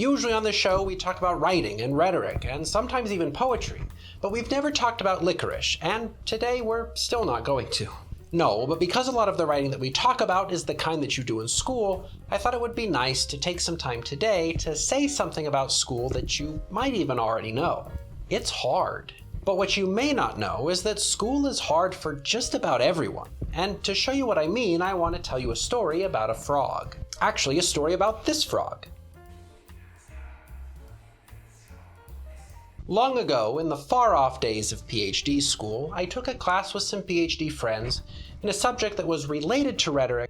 Usually on the show we talk about writing and rhetoric and sometimes even poetry, but we've never talked about licorice, and today we're still not going to. No, but because a lot of the writing that we talk about is the kind that you do in school, I thought it would be nice to take some time today to say something about school that you might even already know. It's hard. But what you may not know is that school is hard for just about everyone. And to show you what I mean, I want to tell you a story about a frog. Actually, a story about this frog. Long ago, in the far-off days of PhD school, I took a class with some PhD friends in a subject that was related to rhetoric,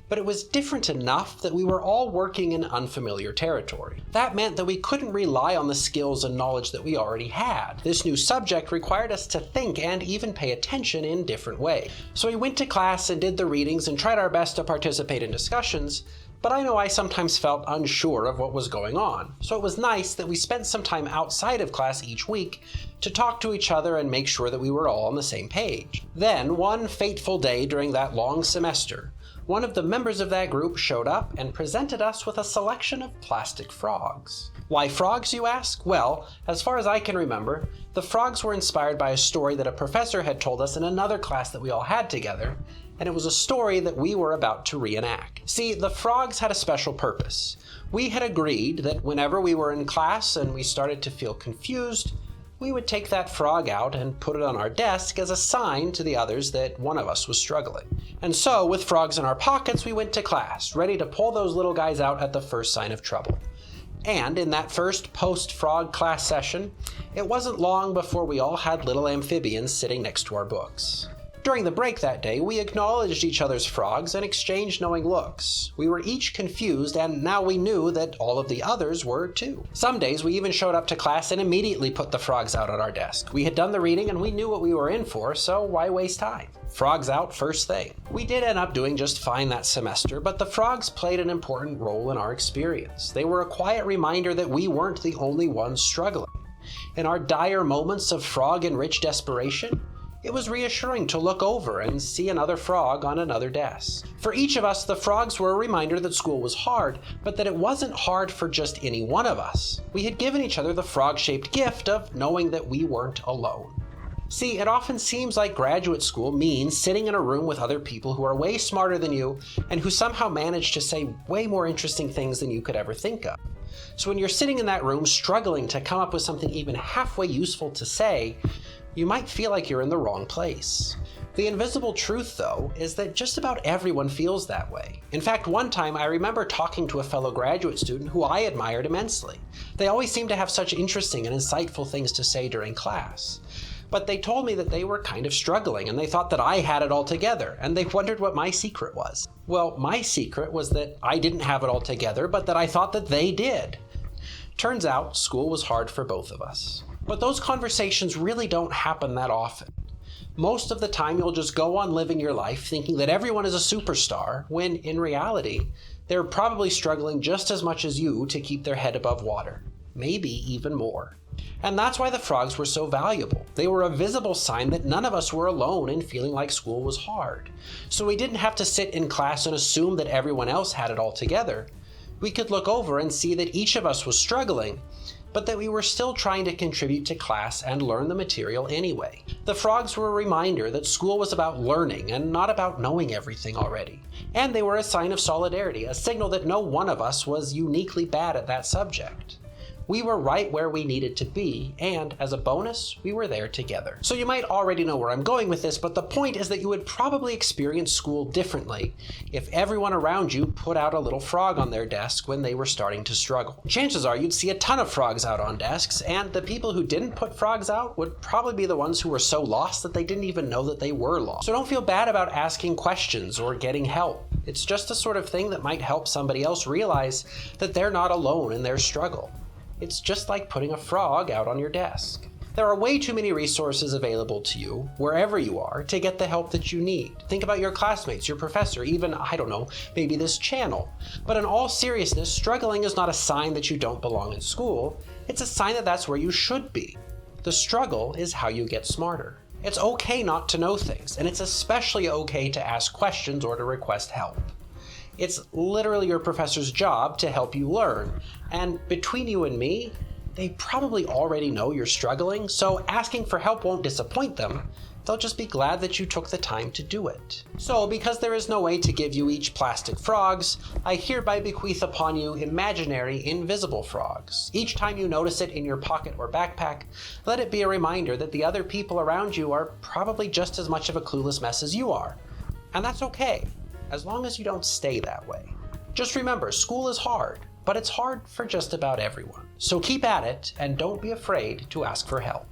but it was different enough that we were all working in unfamiliar territory. That meant that we couldn't rely on the skills and knowledge that we already had. This new subject required us to think and even pay attention in different ways. So we went to class and did the readings and tried our best to participate in discussions, but I know I sometimes felt unsure of what was going on. So it was nice that we spent some time outside of class each week to talk to each other and make sure that we were all on the same page. Then, one fateful day during that long semester, one of the members of that group showed up and presented us with a selection of plastic frogs. Why frogs, you ask? Well, as far as I can remember, the frogs were inspired by a story that a professor had told us in another class that we all had together, and it was a story that we were about to reenact. See, the frogs had a special purpose. We had agreed that whenever we were in class and we started to feel confused, we would take that frog out and put it on our desk as a sign to the others that one of us was struggling. And so, with frogs in our pockets, we went to class, ready to pull those little guys out at the first sign of trouble. And in that first post-frog class session, it wasn't long before we all had little amphibians sitting next to our books. During the break that day, we acknowledged each other's frogs and exchanged knowing looks. We were each confused, and now we knew that all of the others were too. Some days we even showed up to class and immediately put the frogs out on our desk. We had done the reading and we knew what we were in for, so why waste time? Frogs out first thing. We did end up doing just fine that semester, but the frogs played an important role in our experience. They were a quiet reminder that we weren't the only ones struggling. In our dire moments of frog-enriched desperation, it was reassuring to look over and see another frog on another desk. For each of us, the frogs were a reminder that school was hard, but that it wasn't hard for just any one of us. We had given each other the frog-shaped gift of knowing that we weren't alone. See, it often seems like graduate school means sitting in a room with other people who are way smarter than you and who somehow manage to say way more interesting things than you could ever think of. So when you're sitting in that room struggling to come up with something even halfway useful to say, you might feel like you're in the wrong place. The invisible truth, though, is that just about everyone feels that way. In fact, one time I remember talking to a fellow graduate student who I admired immensely. They always seemed to have such interesting and insightful things to say during class. But they told me that they were kind of struggling and they thought that I had it all together, and they wondered what my secret was. Well, my secret was that I didn't have it all together, but that I thought that they did. Turns out, school was hard for both of us. But those conversations really don't happen that often. Most of the time you'll just go on living your life thinking that everyone is a superstar, when in reality, they're probably struggling just as much as you to keep their head above water. Maybe even more. And that's why the frogs were so valuable. They were a visible sign that none of us were alone in feeling like school was hard. So we didn't have to sit in class and assume that everyone else had it all together. We could look over and see that each of us was struggling, but that we were still trying to contribute to class and learn the material anyway. The frogs were a reminder that school was about learning and not about knowing everything already. And they were a sign of solidarity, a signal that no one of us was uniquely bad at that subject. We were right where we needed to be, and as a bonus, we were there together. So you might already know where I'm going with this, but the point is that you would probably experience school differently if everyone around you put out a little frog on their desk when they were starting to struggle. Chances are you'd see a ton of frogs out on desks, and the people who didn't put frogs out would probably be the ones who were so lost that they didn't even know that they were lost. So don't feel bad about asking questions or getting help. It's just the sort of thing that might help somebody else realize that they're not alone in their struggle. It's just like putting a frog out on your desk. There are way too many resources available to you, wherever you are, to get the help that you need. Think about your classmates, your professor, even, I don't know, maybe this channel. But in all seriousness, struggling is not a sign that you don't belong in school. It's a sign that that's where you should be. The struggle is how you get smarter. It's okay not to know things, and it's especially okay to ask questions or to request help. It's literally your professor's job to help you learn. And between you and me, they probably already know you're struggling, so asking for help won't disappoint them. They'll just be glad that you took the time to do it. So, because there is no way to give you each plastic frogs, I hereby bequeath upon you imaginary, invisible frogs. Each time you notice it in your pocket or backpack, let it be a reminder that the other people around you are probably just as much of a clueless mess as you are. And that's okay, as long as you don't stay that way. Just remember, school is hard, but it's hard for just about everyone. So keep at it, and don't be afraid to ask for help.